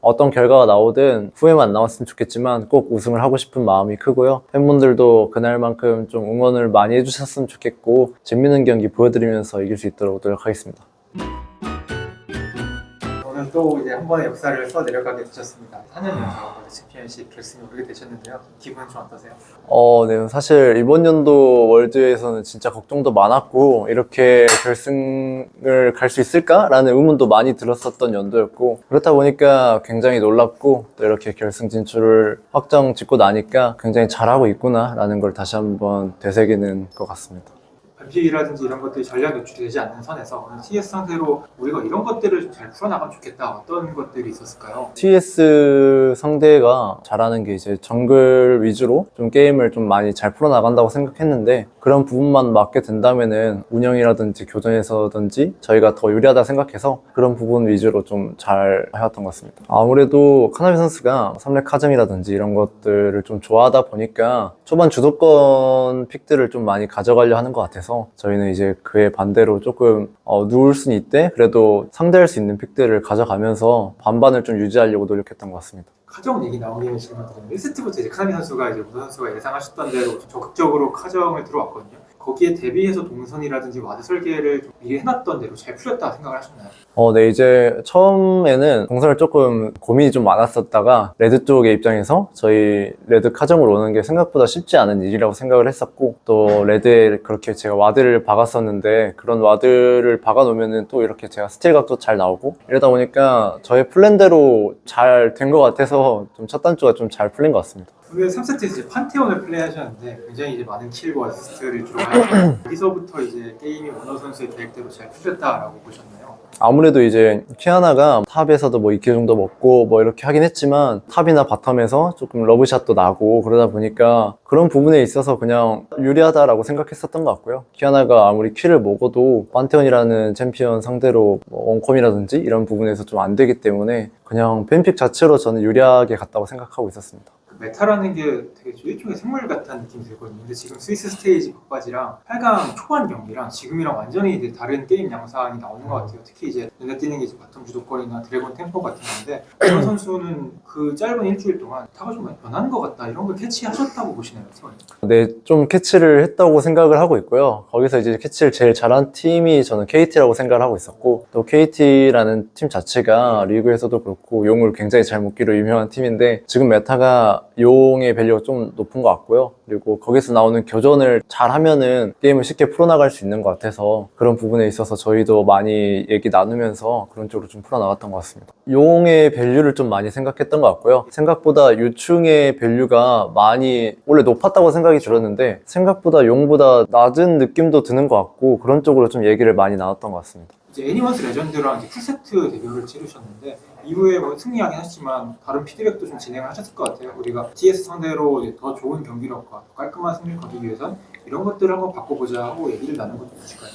어떤 결과가 나오든 후회만 안 나왔으면 좋겠지만 꼭 우승을 하고 싶은 마음이 크고요. 팬분들도 그날만큼 좀 응원을 많이 해주셨으면 좋겠고 재밌는 경기 보여드리면서 이길 수 있도록 노력하겠습니다. 오늘 또 이제 한 번의 역사를 써 내려가게 되셨습니다. 4년 연속 월드 챔피언십 결승에 오르게 되셨는데요. 기분은 좀 어떠세요? 네, 사실 이번 연도 월드에서는 진짜 걱정도 많았고 이렇게 결승을 갈 수 있을까라는 의문도 많이 들었었던 연도였고 그렇다 보니까 굉장히 놀랍고 또 이렇게 결승 진출을 확정 짓고 나니까 굉장히 잘하고 있구나라는 걸 다시 한번 되새기는 것 같습니다. 반픽이라든지 이런 것들이 전략 노출이 되지 않는 선에서 오늘 TS 상대로 우리가 이런 것들을 좀 잘 풀어나가면 좋겠다. 어떤 것들이 있었을까요? TS 상대가 잘하는 게 이제 정글 위주로 좀 게임을 좀 많이 잘 풀어나간다고 생각했는데 그런 부분만 맞게 된다면은 운영이라든지 교전에서든지 저희가 더 유리하다 생각해서 그런 부분 위주로 좀 잘 해왔던 것 같습니다. 아무래도 카나비 선수가 3렙 카정이라든지 이런 것들을 좀 좋아하다 보니까 초반 주도권 픽들을 좀 많이 가져가려 하는 것 같아서 저희는 이제 그에 반대로 조금 누울 수는 있대 그래도 상대할 수 있는 픽들을 가져가면서 반반을 좀 유지하려고 노력했던 것 같습니다. 카정 얘기 나온 김에 질문드리면 1세트부터 이제 카나미 선수가 이제 우도 선수가 예상하셨던 대로 적극적으로 카정을 들어왔거든요. 거기에 대비해서 동선이라든지 와드 설계를 좀 미리 해놨던 대로 잘 풀렸다 생각을 하셨나요? 네, 이제 처음에는 동선을 조금 고민이 좀 많았었다가 레드 쪽의 입장에서 저희 레드 카정으로 오는 게 생각보다 쉽지 않은 일이라고 생각을 했었고 또 레드에 그렇게 제가 와드를 박았었는데 그런 와드를 박아놓으면은 또 이렇게 제가 스틸 각도 잘 나오고 이러다 보니까 저의 플랜대로 잘 된 것 같아서 좀 첫 단추가 좀 잘 풀린 것 같습니다. 오늘 3세트에서 이제 판테온을 플레이하셨는데 굉장히 이제 많은 킬과 어시스트를 주로하셨고 여기서부터 이제 게임이 원호 선수의 계획대로 잘 풀렸다라고 보셨나요? 아무래도 이제 키아나가 탑에서도 뭐 2킬 정도 먹고 뭐 이렇게 하긴 했지만 탑이나 바텀에서 조금 러브샷도 나고 그러다 보니까 그런 부분에 있어서 그냥 유리하다라고 생각했었던 것 같고요. 키아나가 아무리 킬을 먹어도 판테온이라는 챔피언 상대로 뭐 원컴이라든지 이런 부분에서 좀 안 되기 때문에 그냥 뱀픽 자체로 저는 유리하게 갔다고 생각하고 있었습니다. 메타라는 게 되게 일종의 생물 같은 느낌이 들거든요. 근데 지금 스위스 스테이지 막바지랑 8강 초반 경기랑 지금이랑 완전히 이제 다른 게임 양상이 나오는 것 같아요. 특히 이제 눈에 띄는 게 이제 바텀 주도권이나 드래곤 템포 같은 건데 이런 선수는 그 짧은 일주일 동안 타가 좀 많이 변하는 것 같다 이런 걸 캐치하셨다고 보시나요, 팀원님? 네, 좀 캐치를 했다고 생각을 하고 있고요. 거기서 이제 캐치를 제일 잘한 팀이 저는 KT라고 생각을 하고 있었고 또 KT라는 팀 자체가 리그에서도 그렇고 용을 굉장히 잘 먹기로 유명한 팀인데 지금 메타가 용의 밸류가 좀 높은 것 같고요. 그리고 거기서 나오는 교전을 잘 하면은 게임을 쉽게 풀어나갈 수 있는 것 같아서 그런 부분에 있어서 저희도 많이 얘기 나누면서 그런 쪽으로 좀 풀어나갔던 것 같습니다. 용의 밸류를 좀 많이 생각했던 것 같고요. 생각보다 유충의 밸류가 많이 원래 높았다고 생각이 들었는데 생각보다 용보다 낮은 느낌도 드는 것 같고 그런 쪽으로 좀 얘기를 많이 나눴던 것 같습니다. 이제 애니먼스 레전드랑 이제 풀세트 대결을 치르셨는데 이후에 뭐 승리하긴 하셨지만 다른 피드백도 좀 진행을 하셨을 것 같아요. 우리가 TS 상대로 이제 더 좋은 경기력과 더 깔끔한 승리를 거두기 위해선 이런 것들을 한번 바꿔보자 하고 얘기를 나눈 것도 있을까요?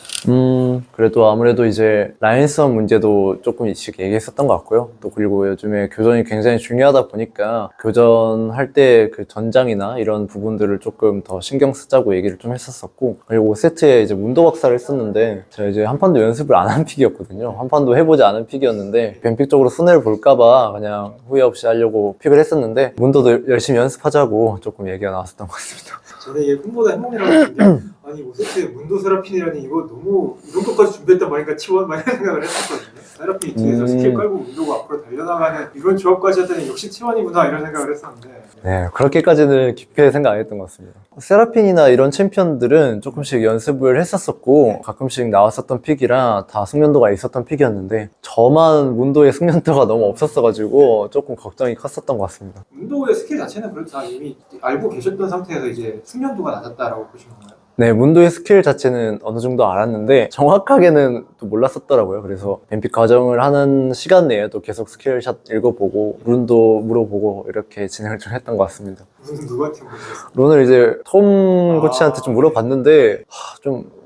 그래도 아무래도 이제 라인 싸움 문제도 조금씩 얘기했었던 것 같고요. 또 그리고 요즘에 교전이 굉장히 중요하다 보니까 교전할 때 그 전장이나 이런 부분들을 조금 더 신경 쓰자고 얘기를 좀 했었었고 그리고 5세트에 이제 문도 박사를 했었는데 제가 이제 한 판도 연습을 안 한 픽이었거든요. 한 판도 해보지 않은 픽이었는데 뱀픽 쪽으로 손해를 볼까봐 그냥 후회 없이 하려고 픽을 했었는데 문도도 열심히 연습하자고 조금 얘기가 나왔었던 것 같습니다. 저는 이게 꿈보다 행운이라고 했는데 아니 5세트에 문도 세라핀이라니 이거 너무 이런 것까지 준비했단 말인가 T1 막 이런 생각을 했었거든요. 세라핀 뒤에서 스킬 깔고 문도가 앞으로 달려나가는 이런 조합까지 했더니 역시 T1이구나 이런 생각을 했었는데 네, 그렇게까지는 깊게 생각 안 했던 것 같습니다. 세라핀이나 이런 챔피언들은 조금씩 연습을 했었었고 가끔씩 나왔었던 픽이라 다 숙련도가 있었던 픽이었는데 저만 문도의 숙련도가 너무 없었어가지고 조금 걱정이 컸었던 것 같습니다. 문도의 스킬 자체는 그렇다 이미 알고 계셨던 상태에서 이제 숙련도가 낮았다라고 보신 건가요? 네, 문도의 스킬 자체는 어느 정도 알았는데 정확하게는 또 몰랐었더라고요. 그래서 뱀픽 과정을 하는 시간 내에도 계속 스킬샷 읽어보고 룬도 물어보고 이렇게 진행을 좀 했던 것 같습니다. 누구한테 물어봤어요? 론을 이제 톰 아, 코치한테 좀 물어봤는데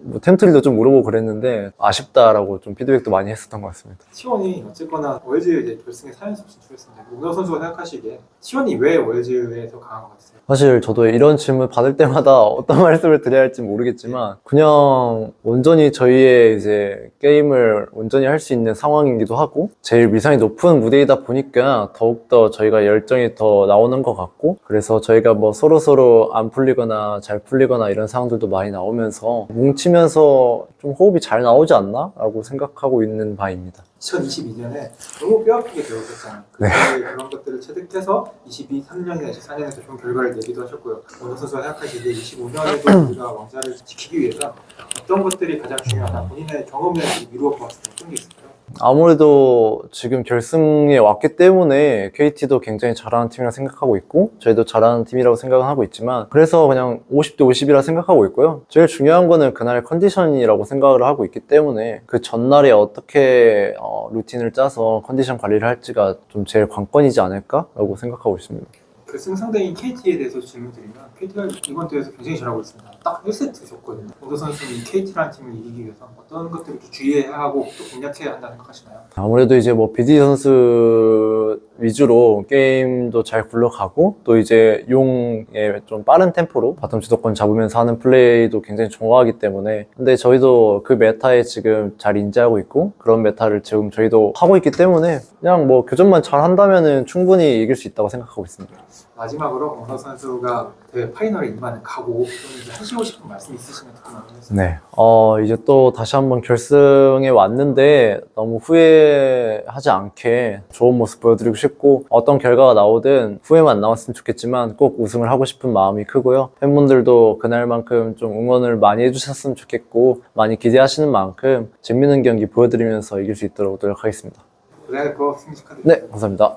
뭐 템트리도 좀 물어보고 그랬는데 아쉽다라고 좀 피드백도 많이 했었던 것 같습니다. T1이 어쨌거나 월즈 이제 결승에 4연속 진출했습니다. 문호 선수가 생각하시기에 T1이 왜 월즈에 더 강한 것 같으세요? 사실 저도 이런 질문 받을 때마다 어떤 말씀을 드려야 할지 모르겠지만 그냥 온전히 저희의 이제 게임을 온전히 할 수 있는 상황이기도 하고 제일 위상이 높은 무대이다 보니까 더욱더 저희가 열정이 더 나오는 것 같고 그래서 저희가 뭐 서로서로 안 풀리거나 잘 풀리거나 이런 상황들도 많이 나오면서 뭉치면서 좀 호흡이 잘 나오지 않나? 라고 생각하고 있는 바입니다. 2022년에 너무 뼈아프게 배우셨잖아요. 그런 것들을 체득해서 23년이나 24년에도 좋은 결과를 내기도 하셨고요. 문호 선수가 생각하시기에 25년에도 우리가 왕자를 지키기 위해서 어떤 것들이 가장 중요하나 본인의 경험을 미루어 보았을 때 어떤 게 있을까요? 아무래도 지금 결승에 왔기 때문에 KT도 굉장히 잘하는 팀이라 생각하고 있고 저희도 잘하는 팀이라고 생각은 하고 있지만 그래서 그냥 50대 50이라 생각하고 있고요. 제일 중요한 거는 그날의 컨디션이라고 생각을 하고 있기 때문에 그 전날에 어떻게 루틴을 짜서 컨디션 관리를 할지가 좀 제일 관건이지 않을까라고 생각하고 있습니다. 결승 상대인 KT에 대해서 질문드리면 KT가 이번 대회에서 굉장히 잘하고 있습니다. 딱 1세트 줬거든요. 문호 선수는 이 KT라는 팀을 이기기 위해서 어떤 것들을 주의해야 하고 또 공략해야 한다 생각하시나요? 아무래도 이제 뭐 BD 선수 위주로 게임도 잘 굴러가고 또 이제 용의 좀 빠른 템포로 바텀 주도권 잡으면서 하는 플레이도 굉장히 좋아하기 때문에 근데 저희도 그 메타에 지금 잘 인지하고 있고 그런 메타를 지금 저희도 하고 있기 때문에 그냥 뭐 교전만 잘 한다면은 충분히 이길 수 있다고 생각하고 있습니다. 마지막으로 문호 선수가 대회 파이널에 임하는 각오 또는 이제 하시고 싶은 말씀 있으시면 듣고 나누겠습니다. 네. 이제 또 다시 한번 결승에 왔는데 너무 후회하지 않게 좋은 모습 보여드리고 싶고 어떤 결과가 나오든 후회만 안 나왔으면 좋겠지만 꼭 우승을 하고 싶은 마음이 크고요. 팬분들도 그날만큼 좀 응원을 많이 해주셨으면 좋겠고 많이 기대하시는 만큼 재밌는 경기 보여드리면서 이길 수 있도록 노력하겠습니다. 고생하셨고 승리 축하드립니다. 네, 감사합니다.